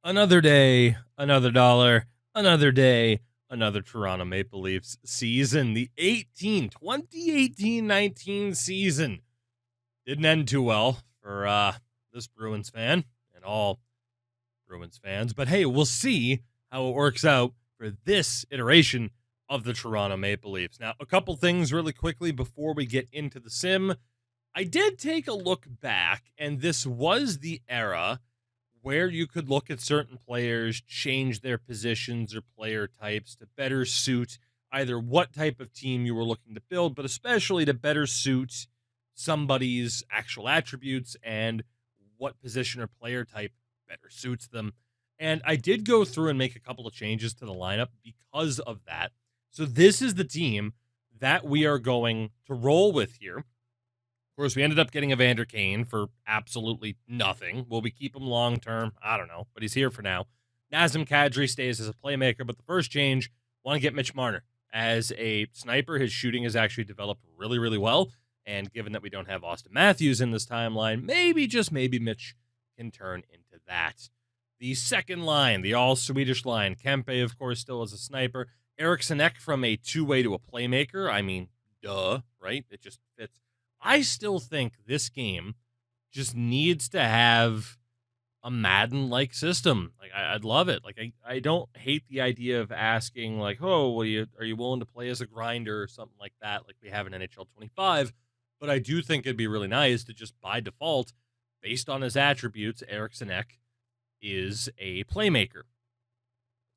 Another day, another dollar, another day, another Toronto Maple Leafs season. The 2018-19 season didn't end too well for this Bruins fan and all Bruins fans. But hey, we'll see how it works out for this iteration of the Toronto Maple Leafs. Now, a couple things really quickly before we get into the sim. I did take a look back, and this was the era where you could look at certain players, change their positions or player types to better suit either what type of team you were looking to build, but especially to better suit somebody's actual attributes and what position or player type better suits them. And I did go through and make a couple of changes to the lineup because of that. So this is the team that we are going to roll with here. Of course, we ended up getting Evander Kane for absolutely nothing. Will we keep him long term? I don't know, but he's here for now. Nazem Kadri stays as a playmaker, but the first change, want to get Mitch Marner as a sniper. His shooting has actually developed really, really well. And given that we don't have Austin Matthews in this timeline, maybe, just maybe, Mitch can turn into that. The second line, the all-Swedish line, Kempe, of course, still as a sniper. Eriksson Ek from a two-way to a playmaker. I mean, duh, right? It just fits. I still think this game just needs to have a Madden-like system. Like, I'd love it. Like, I don't hate the idea of asking, like, oh, are you willing to play as a grinder or something like that, like we have in NHL 25? But I do think it'd be really nice to just, by default, based on his attributes, Eriksson Ek is a playmaker.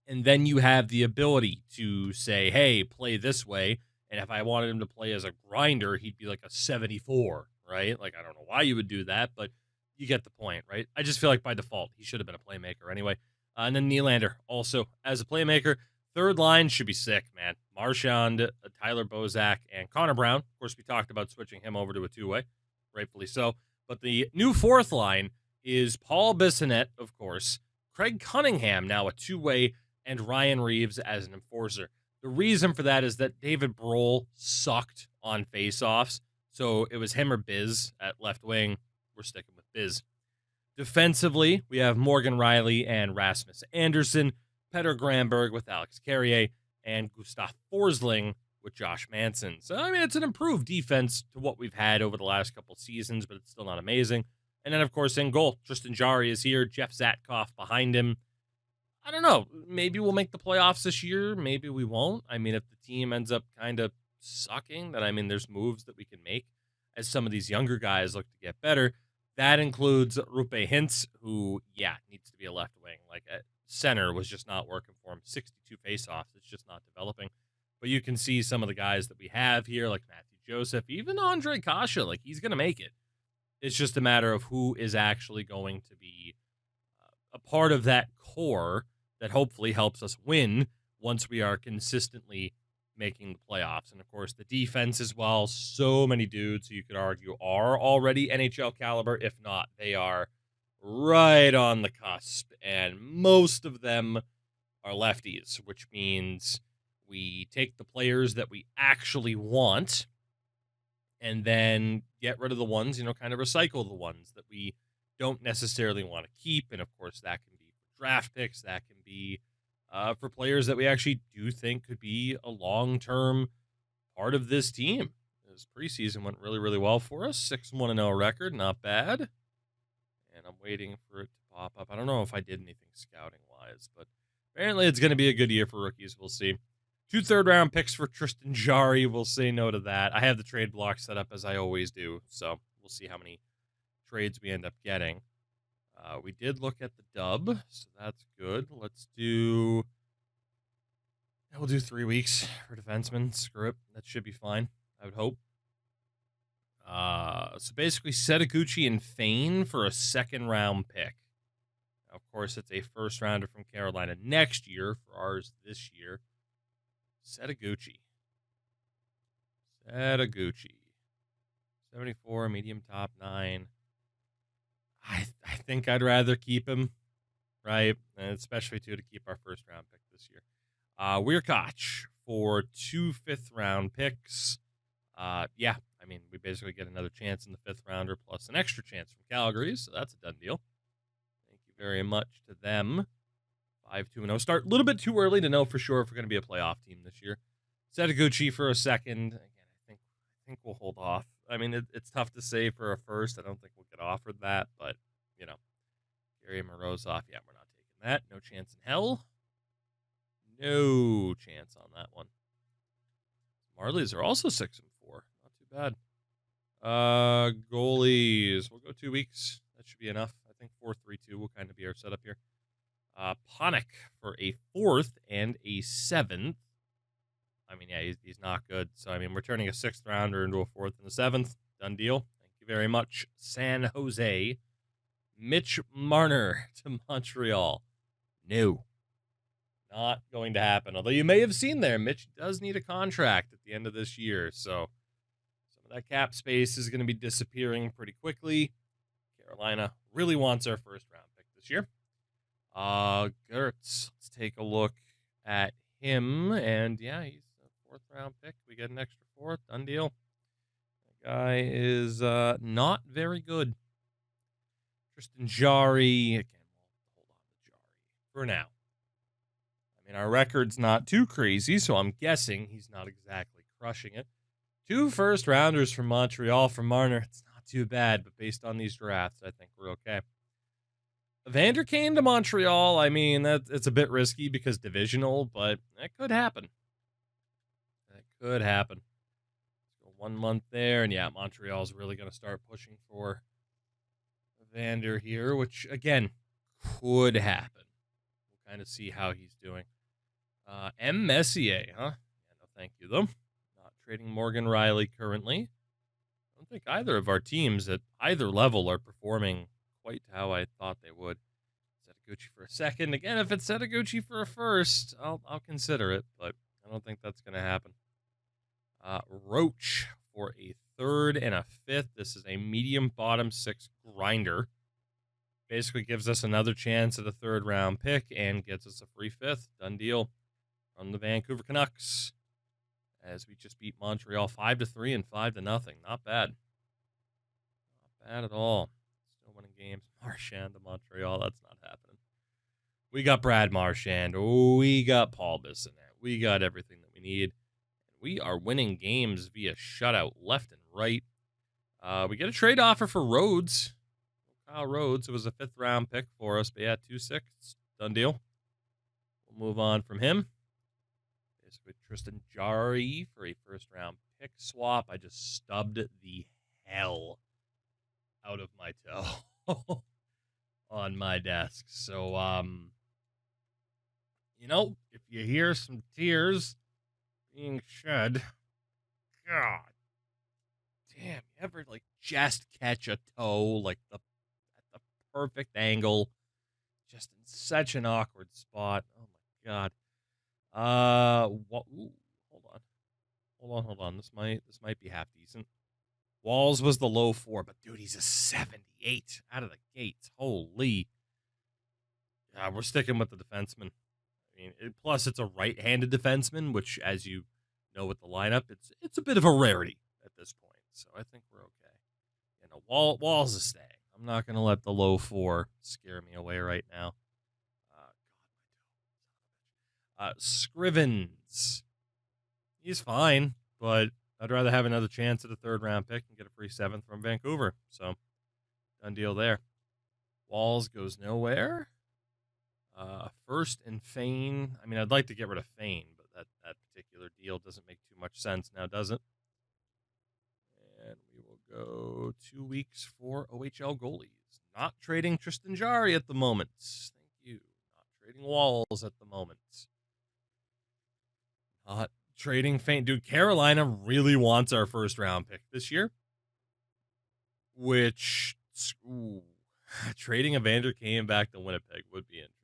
And then you have the ability to say, hey, play this way. And if I wanted him to play as a grinder, he'd be like a 74, right? Like, I don't know why you would do that, but you get the point, right? I just feel like by default, he should have been a playmaker anyway. And then Nylander also as a playmaker. Third line should be sick, man. Marchand, Tyler Bozak, and Connor Brown. Of course, we talked about switching him over to a two-way, rightfully so. But the new fourth line is Paul Bissonnette, of course, Craig Cunningham, now a two-way, and Ryan Reeves as an enforcer. The reason for that is that David Brohl sucked on faceoffs, so it was him or Biz at left wing. We're sticking with Biz. Defensively, we have Morgan Riley and Rasmus Anderson, Petter Granberg with Alex Carrier, and Gustav Forsling with Josh Manson. So, I mean, it's an improved defense to what we've had over the last couple seasons, but it's still not amazing. And then, of course, in goal, Tristan Jarry is here, Jeff Zatkoff behind him. I don't know. Maybe we'll make the playoffs this year. Maybe we won't. I mean, if the team ends up kind of sucking, then, I mean, there's moves that we can make as some of these younger guys look to get better. That includes Rupe Hintz, who, needs to be a left wing. Like, center was just not working for him. 62 faceoffs. It's just not developing. But you can see some of the guys that we have here, like Matthew Joseph, even Andre Kasha, like, he's going to make it. It's just a matter of who is actually going to be a part of that core that hopefully helps us win once we are consistently making the playoffs. And, of course, the defense as well. So many dudes who you could argue are already NHL caliber. If not, they are right on the cusp. And most of them are lefties, which means we take the players that we actually want and then get rid of the ones, kind of recycle the ones that we don't necessarily want to keep. And, of course, that can be for draft picks. That can be for players that we actually do think could be a long-term part of this team. This preseason went really, really well for us. 6-1-0 record, not bad. And I'm waiting for it to pop up. I don't know if I did anything scouting-wise, but apparently it's going to be a good year for rookies. We'll see. 2 third-round picks for Tristan Jarry. We'll say no to that. I have the trade block set up as I always do, so we'll see how many trades we end up getting. We did look at the dub, so that's good. We'll do 3 weeks for defensemen. Screw it. That should be fine, I would hope. So basically, Setaguchi and Fane for a second-round pick. Now, of course, it's a first-rounder from Carolina next year for ours this year. Setaguchi. 74, medium top 9. I think I'd rather keep him, right? And especially, to keep our first-round pick this year. Weirkoch for 2 fifth-round picks. I mean, we basically get another chance in the 5th rounder plus an extra chance from Calgary, so that's a done deal. Thank you you very much to them. 5-2-0 start. A little bit too early to know for sure if we're going to be a playoff team this year. Setaguchi for a second. Again, I think we'll hold off. I mean, it's tough to say for a first. I don't think we'll get offered that, but, you know, Gary Morozov, yeah, we're not taking that. No chance in hell. No chance on that one. Marlies are also 6-4. Not too bad. Goalies. We'll go 2 weeks. That should be enough. I think 4-3-2 will kind of be our setup here. Panik for a 4th and a 7th. I mean, yeah, he's not good. So, I mean, we're turning a 6th rounder into a 4th and a 7th. Done deal. Thank you very much, San Jose. Mitch Marner to Montreal. No. Not going to happen. Although you may have seen there, Mitch does need a contract at the end of this year. So, some of that cap space is going to be disappearing pretty quickly. Carolina really wants our first round pick this year. Gertz. Let's take a look at him. And yeah, he's a 4th round pick. We get an extra 4th. Done deal. That guy is not very good. Tristan Jarry. Again, we'll hold on to Jarry for now. I mean, our record's not too crazy, so I'm guessing he's not exactly crushing it. 2 first rounders from Montreal from Marner. It's not too bad, but based on these drafts, I think we're okay. Evander Kane to Montreal, I mean, it's a bit risky because divisional, but that could happen. That could happen. Let's go 1 month there, and yeah, Montreal's really going to start pushing for Evander here, which, again, could happen. We'll kind of see how he's doing. M. Messier, huh? Yeah, no thank you, though. Not trading Morgan Riley currently. I don't think either of our teams at either level are performing quite how I thought they would. Setaguchi for a 2nd. Again, if it's Setaguchi for a 1st, I'll consider it, but I don't think that's going to happen. Roach for a 3rd and a 5th. This is a medium bottom 6 grinder. Basically gives us another chance at a 3rd round pick and gets us a free 5th. Done deal from the Vancouver Canucks. As we just beat Montreal 5-3 and 5-0. Not bad. Not bad at all. Still winning games. Marchand to Montreal. That's not happening. We got Brad Marchand. We got Paul Bissonnette. We got everything that we need. We are winning games via shutout left and right. We get a trade offer for Rhodes. Kyle Rhodes. It was a 5th round pick for us, but yeah, 2-6. Done deal. We'll move on from him. Basically, Tristan Jarry for a 1st round pick swap. I just stubbed the hell out of my toe on my desk. So, you know, if you hear some tears being shed, God damn, you ever like just catch a toe like at the perfect angle, just in such an awkward spot? Oh my God. Ooh, hold on. This might be half decent. Walls was the low 4, but dude, he's a 78 out of the gates. Holy. Yeah, we're sticking with the defenseman. I mean, plus it's a right-handed defenseman, which, as you know with the lineup, it's a bit of a rarity at this point. So I think we're okay. You know, Walls is staying. I'm not going to let the low 4 scare me away right now. Scrivens. He's fine, but I'd rather have another chance at a 3rd round pick and get a free 7th from Vancouver. So, done deal there. Walls goes nowhere. 1st and Fane. I mean, I'd like to get rid of Fane, but that particular deal doesn't make too much sense now, does it? And we will go 2 weeks for OHL goalies. Not trading Tristan Jarry at the moment. Thank you. Not trading Walls at the moment. Not trading Fane. Dude, Carolina really wants our 1st round pick this year. Which, trading Evander Kane back to Winnipeg would be interesting.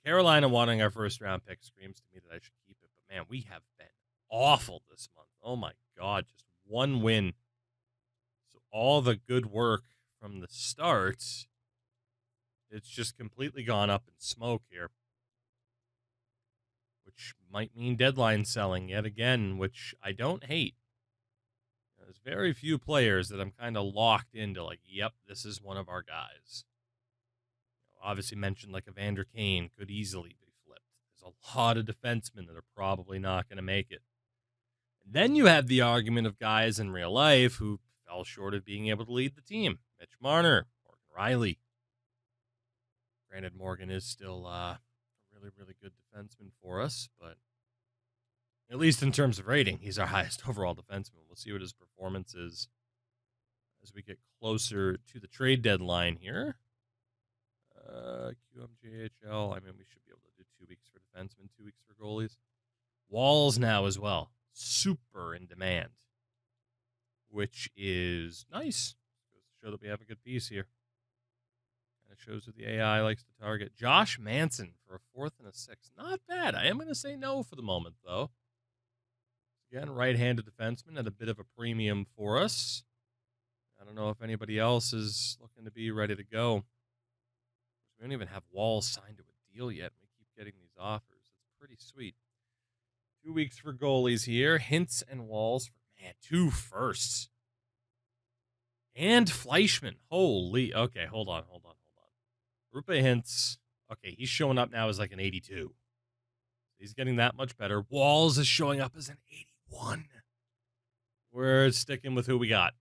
Carolina wanting our 1st round pick screams to me that I should keep it. But man, we have been awful this month. Oh my God, just 1 win. So all the good work from the start, it's just completely gone up in smoke here. Which might mean deadline selling yet again, which I don't hate. There's very few players that I'm kind of locked into, like, yep, this is one of our guys. obviously mentioned like Evander Kane could easily be flipped. There's a lot of defensemen that are probably not going to make it. And then you have the argument of guys in real life who fell short of being able to lead the team. Mitch Marner, Morgan Riley. Granted, Morgan is still a really, really good defenseman for us, but at least in terms of rating, he's our highest overall defenseman. We'll see what his performance is as we get closer to the trade deadline here. QMJHL, I mean, we should be able to do 2 weeks for defensemen, 2 weeks for goalies. Walls now as well. Super in demand, which is nice. Goes to show that we have a good piece here. Kind of shows who the AI likes to target. Josh Manson for a 4th and a 6th. Not bad. I am going to say no for the moment, though. Again, right-handed defenseman at a bit of a premium for us. I don't know if anybody else is looking to be ready to go. We don't even have Walls signed to a deal yet. We keep getting these offers. It's pretty sweet. 2 weeks for goalies here. Hintz and Walls for, man, 2 firsts. And Fleischman. Holy. Okay, hold on. Rupe Hintz. Okay, he's showing up now as like an 82. He's getting that much better. Walls is showing up as an 81. We're sticking with who we got.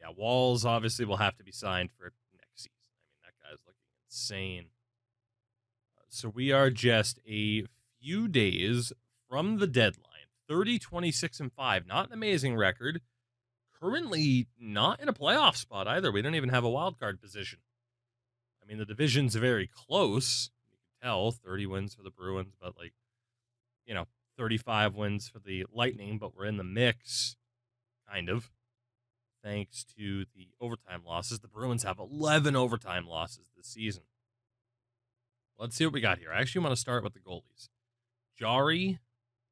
Yeah, Walls obviously will have to be signed for next season. I mean, that guy's looking insane. So we are just a few days from the deadline. 30, 26, and 5. Not an amazing record. Currently not in a playoff spot either. We don't even have a wild card position. I mean, the division's very close. You can tell 30 wins for the Bruins, but 35 wins for the Lightning, but we're in the mix, kind of, thanks to the overtime losses. The Bruins have 11 overtime losses this season. Let's see what we got here. I actually want to start with the goalies. Jari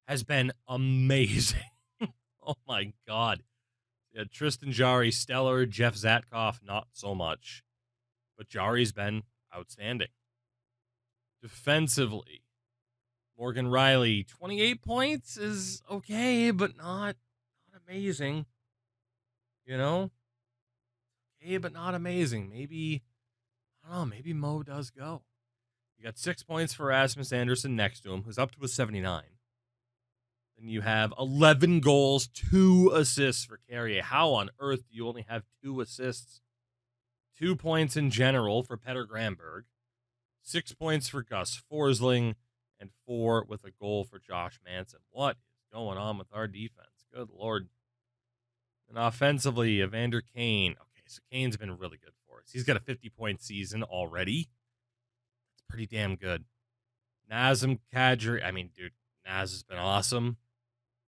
has been amazing. Oh, my God. Yeah, Tristan Jari, stellar. Jeff Zatkoff, not so much. But Jari's been outstanding. Defensively, Morgan Riley, 28 points is okay, but not amazing. You know? Okay, but not amazing. Maybe, I don't know, maybe Mo does go. You got 6 points for Rasmus Anderson next to him, who's up to a 79. Then you have 11 goals, 2 assists for Carrier. How on earth do you only have 2 assists? 2 points in general for Petter Granberg. 6 points for Gus Forsling. And 4 with a goal for Josh Manson. What is going on with our defense? Good Lord. And offensively, Evander Kane. Okay, so Kane's been really good for us. He's got a 50-point season already. That's pretty damn good. Nazem Kadri. I mean, dude, Naz has been awesome.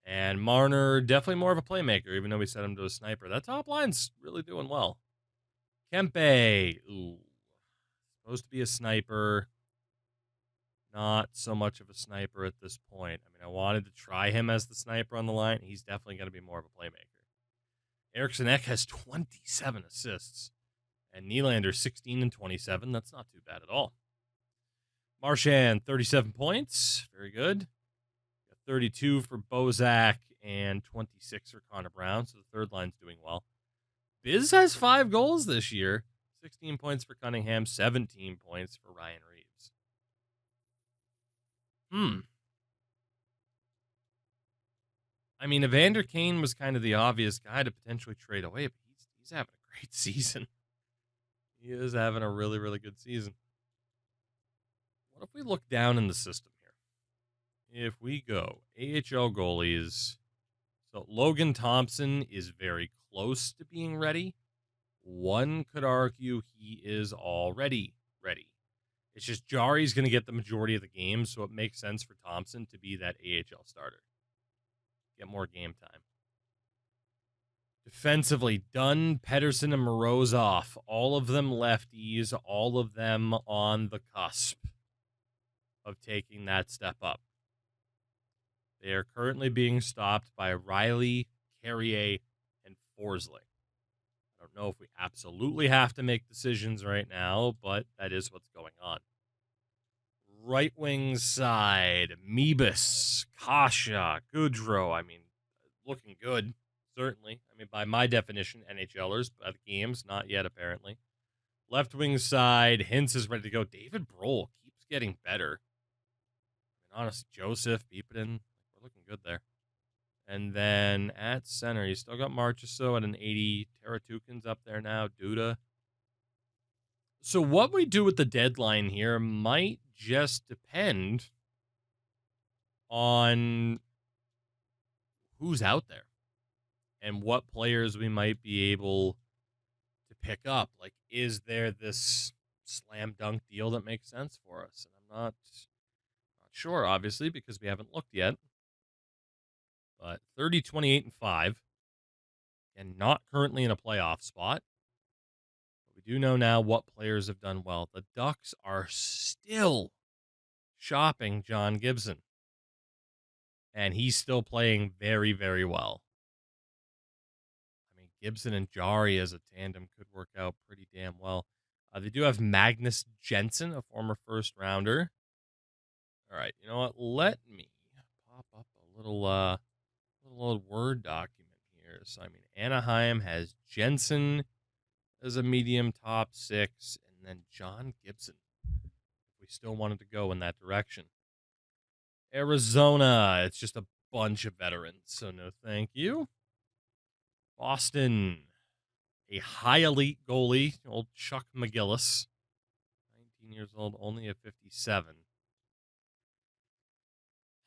And Marner, definitely more of a playmaker, even though we set him to a sniper. That top line's really doing well. Kempe. Ooh. Supposed to be a sniper. Not so much of a sniper at this point. I mean, I wanted to try him as the sniper on the line. He's definitely going to be more of a playmaker. Eriksson Ek has 27 assists. And Nylander, 16 and 27. That's not too bad at all. Marchand, 37 points. Very good. 32 for Bozak and 26 for Connor Brown. So the third line's doing well. Biz has 5 goals this year. 16 points for Cunningham. 17 points for Ryan Reeves. I mean, Evander Kane was kind of the obvious guy to potentially trade away, but he's having a great season. He is having a really, really good season. What if we look down in the system here? If we go AHL goalies, so Logan Thompson is very close to being ready. One could argue he is already ready. It's just Jari's going to get the majority of the games, so it makes sense for Thompson to be that AHL starter. Get more game time. Defensively, Dunn, Pedersen, and Morozov. All of them lefties, all of them on the cusp of taking that step up. They are currently being stopped by Riley, Carrier, and Forsling. I don't know if we absolutely have to make decisions right now, but that is what's going on. Right wing side, Mebus, Kasha, Goudreau. I mean, looking good, certainly. I mean, by my definition, NHLers, by the games, not yet, apparently. Left wing side, Hintz is ready to go. David Brohl keeps getting better. And honestly, Joseph, Beepin, we're looking good there. And then at center, you still got Marchessault at an 80. Teratukin's up there now. Duda. So what we do with the deadline here might just depend on who's out there and what players we might be able to pick up. Like, is there this slam dunk deal that makes sense for us? And I'm not sure, obviously, because we haven't looked yet. But 30, 28, and 5. And not currently in a playoff spot. But we do know now what players have done well. The Ducks are still shopping John Gibson. And he's still playing very, very well. I mean, Gibson and Jari as a tandem could work out pretty damn well. They do have Magnus Jensen, a former first rounder. All right, you know what? Let me pop up a little old Word document here. So, I mean, Anaheim has Jensen as a medium top 6, and then John Gibson, if we still wanted to go in that direction. Arizona, it's just a bunch of veterans, so no thank you. Boston, a high elite goalie, old Chuck McGillis, 19 years old, only at 57.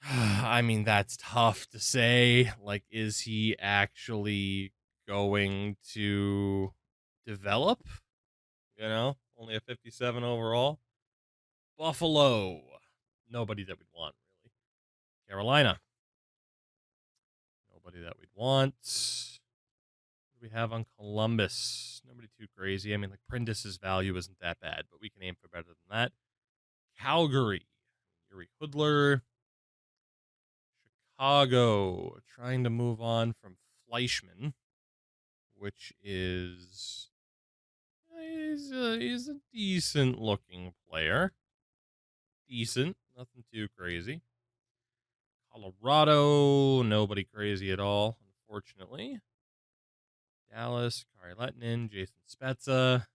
I mean, that's tough to say. Like, is he actually going to develop? You know, only a 57 overall. Buffalo, nobody that we'd want, really. Carolina, nobody that we'd want. What do we have on Columbus? Nobody too crazy. I mean, like, Prindis's value isn't that bad, but we can aim for better than that. Calgary, Yuri Hoodler. Chicago, trying to move on from Fleischman, which is he's a decent looking player. Decent, nothing too crazy. Colorado, nobody crazy at all, unfortunately. Dallas, Kari Lettinen, Jason Spezza.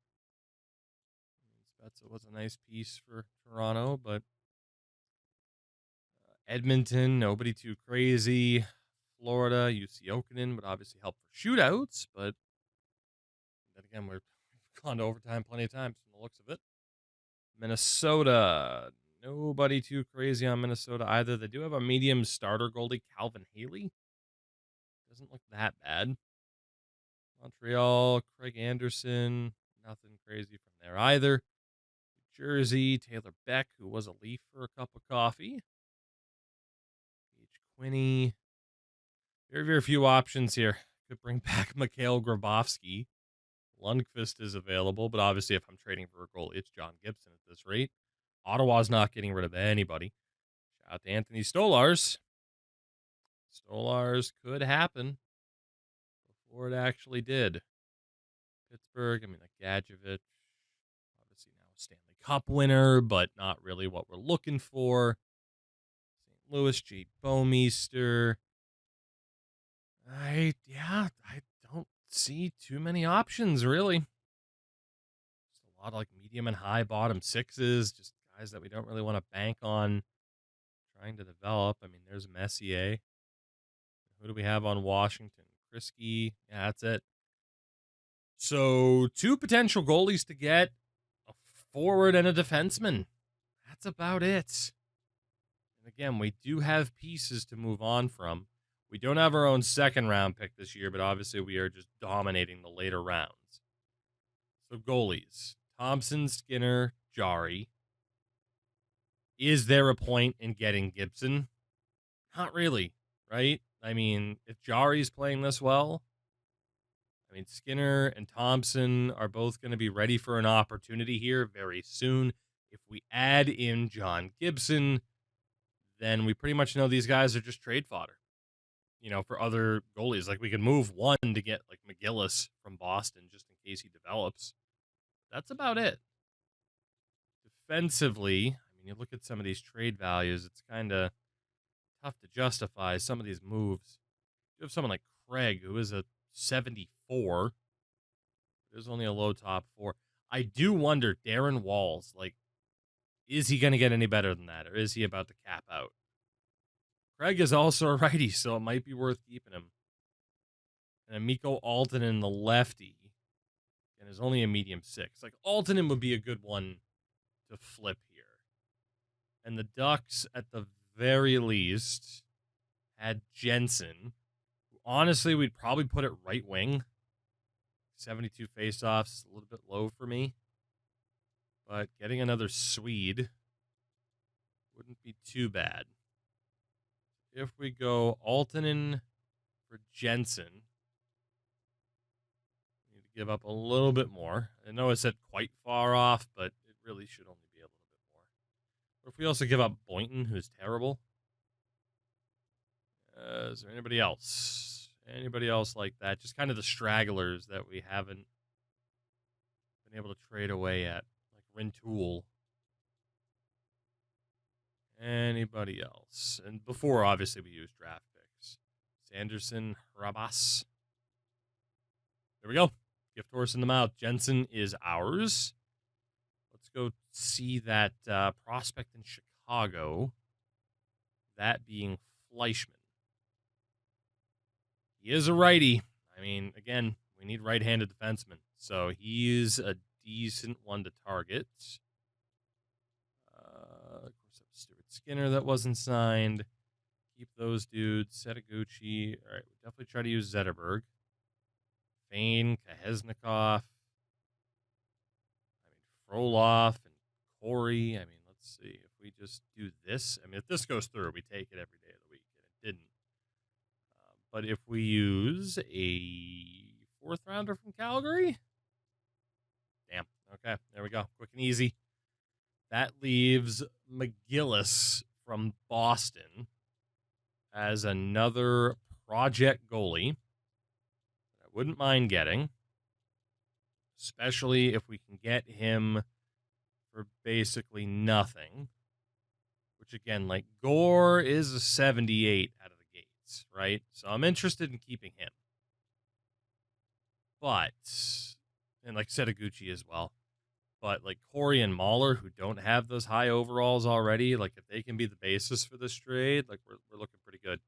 Spezza was a nice piece for Toronto, but Edmonton, nobody too crazy. Florida, UC Okinen would obviously help for shootouts, but then again, we've gone to overtime plenty of times from the looks of it. Minnesota, nobody too crazy on Minnesota either. They do have a medium starter goalie, Calvin Haley. Doesn't look that bad. Montreal, Craig Anderson, nothing crazy from there either. New Jersey, Taylor Beck, who was a Leaf for a cup of coffee. H. Quinney. Very, very few options here. Could bring back Mikhail Grabovski. Lundqvist is available, but obviously if I'm trading for a goalie, it's John Gibson at this rate. Ottawa's not getting rid of anybody. Shout out to Anthony Stolars. Stolars could happen before it actually did. Pittsburgh, I mean, like Gadjevich, obviously now a Stanley Cup winner, but not really what we're looking for. St. Louis, Jade Bouwmeester. I don't see too many options, really. Just a lot of like medium and high bottom sixes, just guys that we don't really want to bank on trying to develop. I mean, there's Messier. Who do we have on Washington? Kriski. Yeah, that's it. So 2 potential goalies to get, a forward and a defenseman. That's about it. And again, we do have pieces to move on from. We don't have our own second round pick this year, but obviously we are just dominating the later rounds. So goalies, Thompson, Skinner, Jari. Is there a point in getting Gibson? Not really, right? I mean, if Jari's playing this well, I mean, Skinner and Thompson are both going to be ready for an opportunity here very soon. If we add in John Gibson, then we pretty much know these guys are just trade fodder, you know, for other goalies. Like, we could move one to get, like, McGillis from Boston just in case he develops. That's about it. Defensively, I mean, you look at some of these trade values, it's kind of tough to justify some of these moves. You have someone like Craig, who is a 74. There's only a low top 4. I do wonder, Darren Walls, like, is he going to get any better than that, or is he about to cap out? Craig is also a righty, so it might be worth keeping him. And Amico Altonen, the lefty, and is only a medium 6. Like, Altonen would be a good one to flip here. And the Ducks, at the very least, had Jensen. Honestly, we'd probably put it right wing. 72 faceoffs, a little bit low for me. But getting another Swede wouldn't be too bad. If we go Altonen for Jensen, we need to give up a little bit more. I know I said quite far off, but it really should only be a little bit more. But if we also give up Boynton, who's terrible. Is there anybody else? Anybody else like that? Just kind of the stragglers that we haven't been able to trade away yet. Like Rintoul. Anybody else? And before, obviously, we used draft picks. Sanderson, Rabas. There we go. Gift horse in the mouth. Jensen is ours. Let's go see that prospect in Chicago. That being Fleischman. He is a righty. I mean, again, we need right-handed defensemen. So he is a decent one to target. Of course, Stuart Skinner that wasn't signed. Keep those dudes. Setaguchi. All right, we definitely try to use Zetterberg. Fane, Kahesnikov. Frolov and Corey. I mean, let's see. If we just do this, I mean, if this goes through, we take it every day of the week, and it didn't. But if we use a 4th rounder from Calgary, damn. Okay, there we go. Quick and easy. That leaves McGillis from Boston as another project goalie. I wouldn't mind getting, especially if we can get him for basically nothing. Which, again, like, Gore is a 78 out of the gates, right? So I'm interested in keeping him. But, and like Setaguchi as well. But, like, Corey and Mahler, who don't have those high overalls already, like, if they can be the basis for this trade, like, we're looking pretty good.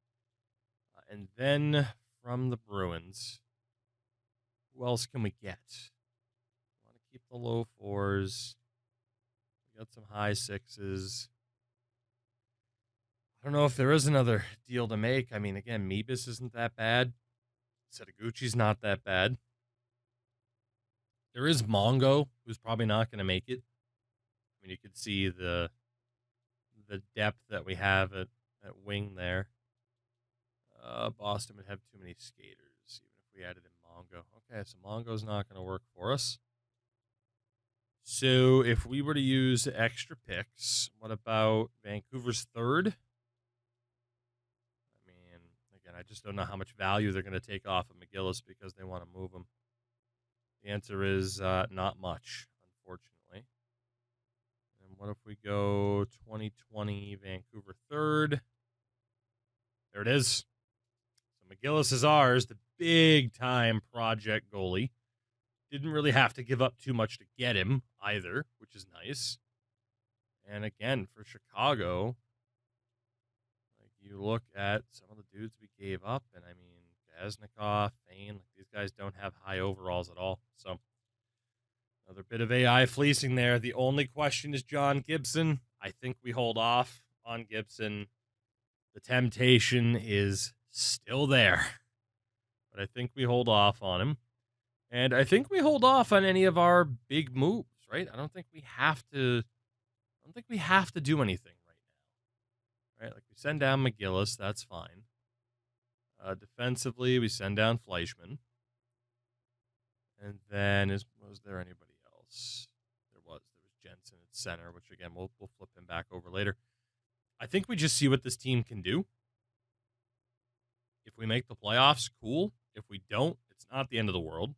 And then from the Bruins, who else can we get? We want to keep the low 4s. We got some high 6s. I don't know if there is another deal to make. I mean, again, Mebus isn't that bad. Setaguchi's not that bad. There is Mongo, who's probably not going to make it. I mean, you could see the depth that we have at wing there. Boston would have too many skaters, even if we added in Mongo. Okay, so Mongo's not going to work for us. So if we were to use extra picks, what about Vancouver's 3rd? I mean, again, I just don't know how much value they're going to take off of McGillis because they want to move him. The answer is not much, unfortunately. And what if we go 2020 Vancouver 3rd? There it is. So McGillis is ours, the big-time project goalie. Didn't really have to give up too much to get him either, which is nice. And again, for Chicago, like, you look at some of the dudes we gave up, and I mean, Gaznikov, Fane, like, these guys don't have high overalls at all. So another bit of AI fleecing there. The only question is John Gibson. I think we hold off on Gibson. The temptation is still there, but I think we hold off on him. And I think we hold off on any of our big moves, right? I don't think we have to do anything right now. Right? Like, we send down McGillis, that's fine. Defensively, we send down Fleischman. And then was there anybody else? There was Jensen at center, which again we'll flip him back over later. I think we just see what this team can do. If we make the playoffs, cool. If we don't, it's not the end of the world.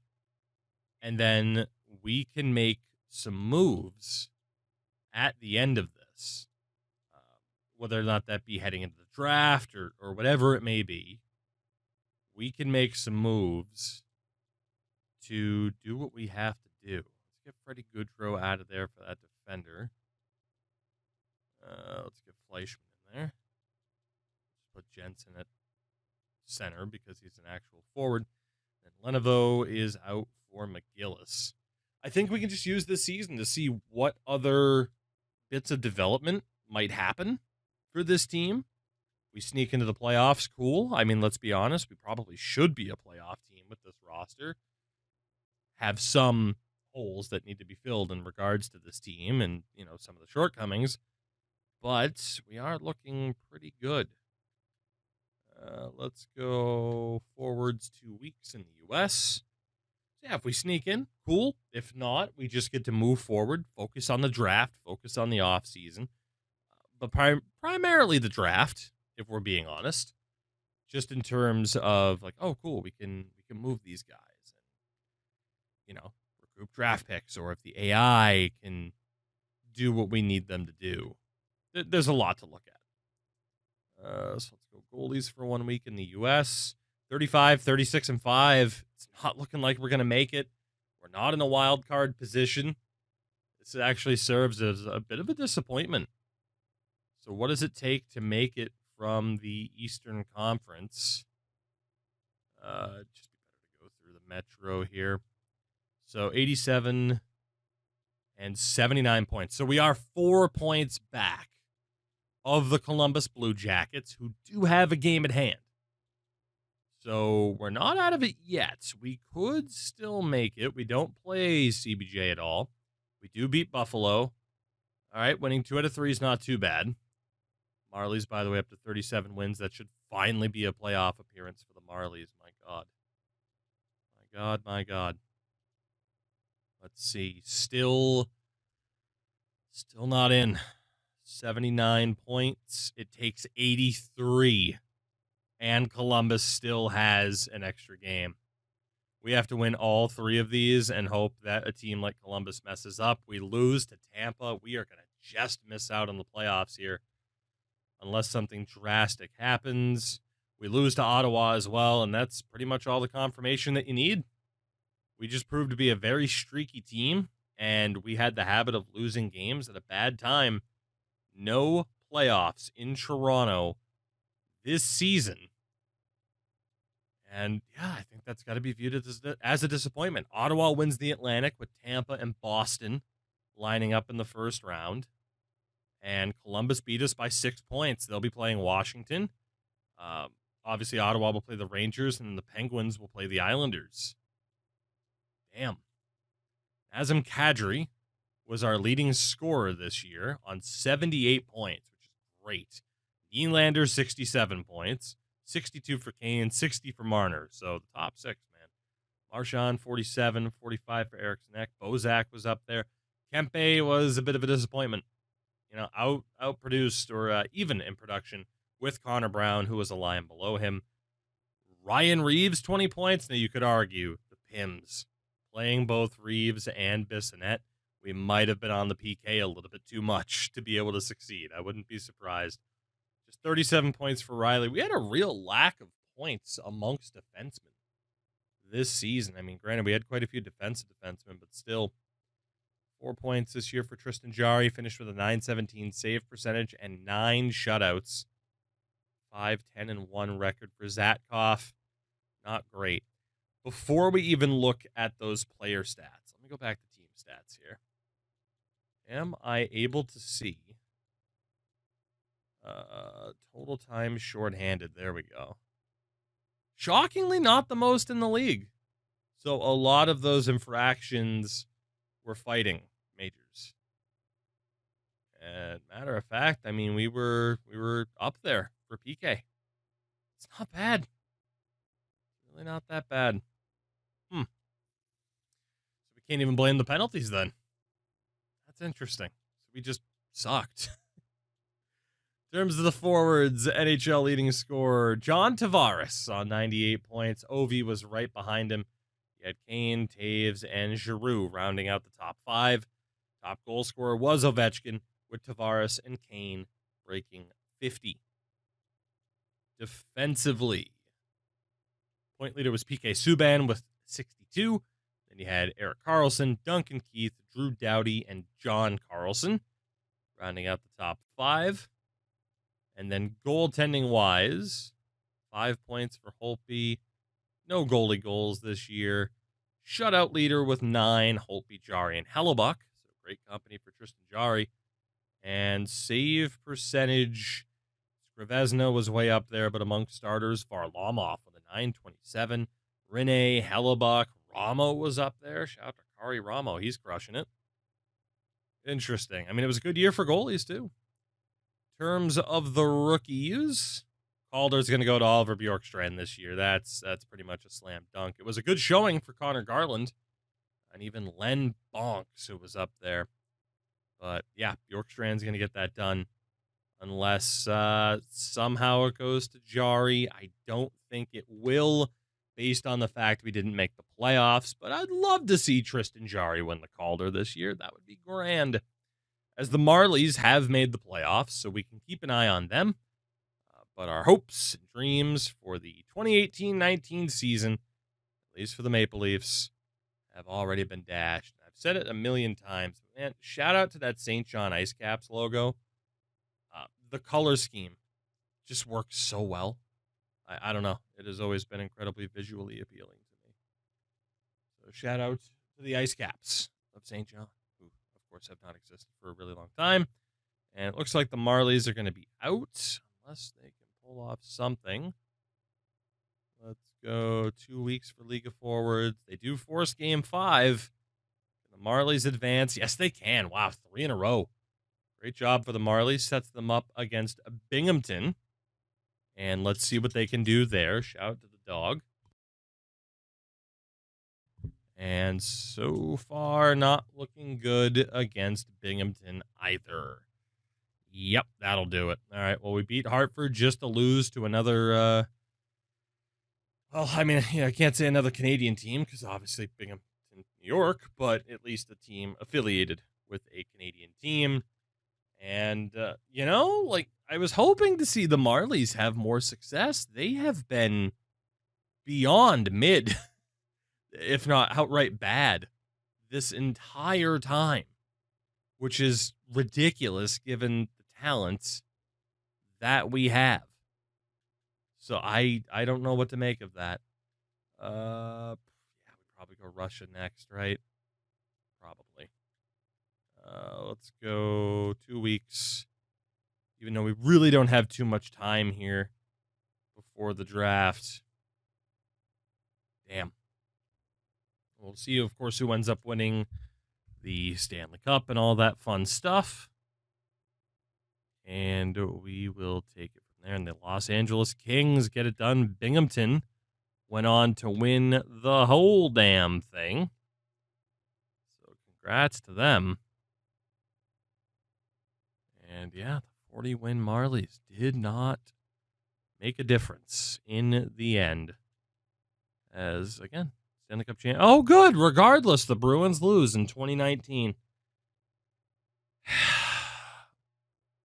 And then we can make some moves at the end of this, whether or not that be heading into the draft or whatever it may be. We can make some moves to do what we have to do. Let's get Freddie Goodrow out of there for that defender. Let's get Fleischman in there. Let's put Jensen at center because he's an actual forward. And Lenevo is out for McGillis. I think we can just use this season to see what other bits of development might happen for this team. We sneak into the playoffs, cool. I mean, let's be honest, we probably should be a playoff team with this roster. Have some holes that need to be filled in regards to this team and, some of the shortcomings. But we are looking pretty good. Let's go forwards 2 weeks in the U.S. Yeah, if we sneak in, cool. If not, we just get to move forward, focus on the draft, focus on the offseason. But primarily the draft, if we're being honest. Just in terms of like, oh, cool, we can move these guys and, regroup draft picks, or if the AI can do what we need them to do. There's a lot to look at. So let's go goalies for 1 week in the U.S. 35, 36, and 5. It's not looking like we're going to make it. We're not in a wild card position. This actually serves as a bit of a disappointment. So what does it take to make it from the Eastern Conference? Just be better to go through the Metro here. So 87 and 79 points. So we are 4 points back of the Columbus Blue Jackets, who do have a game at hand. So we're not out of it yet. We could still make it. We don't play CBJ at all. We do beat Buffalo. All right, winning 2 out of 3 is not too bad. Marlies, by the way, up to 37 wins. That should finally be a playoff appearance for the Marlies. My God. My God, my God. Let's see. Still not in. 79 points. It takes 83. And Columbus still has an extra game. We have to win all 3 of these and hope that a team like Columbus messes up. We lose to Tampa. We are going to just miss out on the playoffs here unless something drastic happens. We lose to Ottawa as well, and that's pretty much all the confirmation that you need. We just proved to be a very streaky team, and we had the habit of losing games at a bad time. No playoffs in Toronto this season. And, yeah, I think that's got to be viewed as a disappointment. Ottawa wins the Atlantic with Tampa and Boston lining up in the first round. And Columbus beat us by 6 points. They'll be playing Washington. Obviously, Ottawa will play the Rangers, and the Penguins will play the Islanders. Damn. Nazem Kadri was our leading scorer this year on 78 points, which is great. Nylander, 67 points. 62 for Kane, 60 for Marner. So the top 6, man. Marchand, 47, 45 for Eriksson Ek. Bozak was up there. Kempe was a bit of a disappointment. Outproduced or even in production with Connor Brown, who was a line below him. Ryan Reeves, 20 points. Now, you could argue the Pims playing both Reeves and Bissonnette. We might have been on the PK a little bit too much to be able to succeed. I wouldn't be surprised. Just 37 points for Riley. We had a real lack of points amongst defensemen this season. I mean, granted, we had quite a few defensive defensemen, but still, 4 points this year for Tristan Jarry. Finished with a .917 save percentage and 9 shutouts. 5-10-1 record for Zatkov. Not great. Before we even look at those player stats, let me go back to team stats here. Am I able to see total time shorthanded? There we go. Shockingly, not the most in the league. So a lot of those infractions were fighting majors. And matter of fact, I mean, we were up there for PK. It's not bad. Really not that bad. So we can't even blame the penalties then. That's interesting. So we just sucked. In terms of the forwards, NHL leading scorer John Tavares on 98 points. Ovi was right behind him. You had Kane, Taves, and Giroux rounding out the top 5. Top goal scorer was Ovechkin, with Tavares and Kane breaking 50. Defensively, point leader was PK Subban with 62. Then Then you had Eric Carlson, Duncan Keith, Drew Doughty, and John Carlson, rounding out the top 5. And then goaltending-wise, 5 points for Holtby. No goalie goals this year. Shutout leader with 9, Holtby, Jari, and Hellebuck. So great company for Tristan Jari. And save percentage, Scrivezna was way up there, but among starters, Varlamov with a 927. Rene, Hellebuck, Ramo was up there. Shout out to Kari Ramo. He's crushing it. Interesting. I mean, it was a good year for goalies, too. In terms of the rookies, Calder's going to go to Oliver Bjorkstrand this year. That's pretty much a slam dunk. It was a good showing for Connor Garland and even Len Bonks, who was up there. But, yeah, Bjorkstrand's going to get that done unless somehow it goes to Jari. I don't think it will, based on the fact we didn't make the playoffs. But I'd love to see Tristan Jari win the Calder this year. That would be grand. As the Marlies have made the playoffs, so we can keep an eye on them. But our hopes and dreams for the 2018-19 season, at least for the Maple Leafs, have already been dashed. I've said it a million times. Man, shout out to that St. John Ice Caps logo. The color scheme just works so well. I don't know. It has always been incredibly visually appealing to me. So shout out to the Ice Caps of St. John, who, of course, have not existed for a really long time. And it looks like the Marlies are going to be out unless they can pull off something. Let's go 2 weeks for League of Forwards. They do force Game 5. Can the Marlies advance? Yes, they can. Wow, 3 in a row. Great job for the Marlies. Sets them up against Binghamton. And let's see what they can do there. Shout out to the dog. And so far, not looking good against Binghamton either. Yep, that'll do it. All right, well, we beat Hartford just to lose to another, well, I mean, I can't say another Canadian team because obviously Binghamton, New York, but at least a team affiliated with a Canadian team. And, I was hoping to see the Marlies have more success. They have been beyond mid, if not outright bad, this entire time, which is ridiculous given the talents that we have. So I don't know what to make of that. Yeah, we probably go Russia next, right? Probably. Let's go 2 weeks, even though we really don't have too much time here before the draft. Damn. We'll see, of course, who ends up winning the Stanley Cup and all that fun stuff. And we will take it from there. And the Los Angeles Kings get it done. Binghamton went on to win the whole damn thing. So congrats to them. And yeah, the 40-win Marlies did not make a difference in the end. As, again, Stanley Cup champ. Oh, good. Regardless, the Bruins lose in 2019.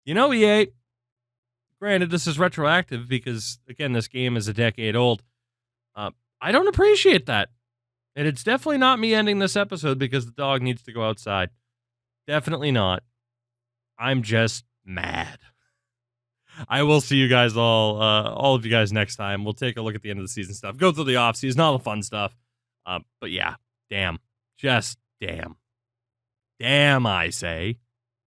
EA, granted, this is retroactive because, again, this game is a decade old. I don't appreciate that. And it's definitely not me ending this episode because the dog needs to go outside. Definitely not. I'm just mad. I will see you guys all of you guys next time. We'll take a look at the end of the season stuff. Go through the offseason, all the fun stuff. But yeah, damn. Just damn. Damn, I say.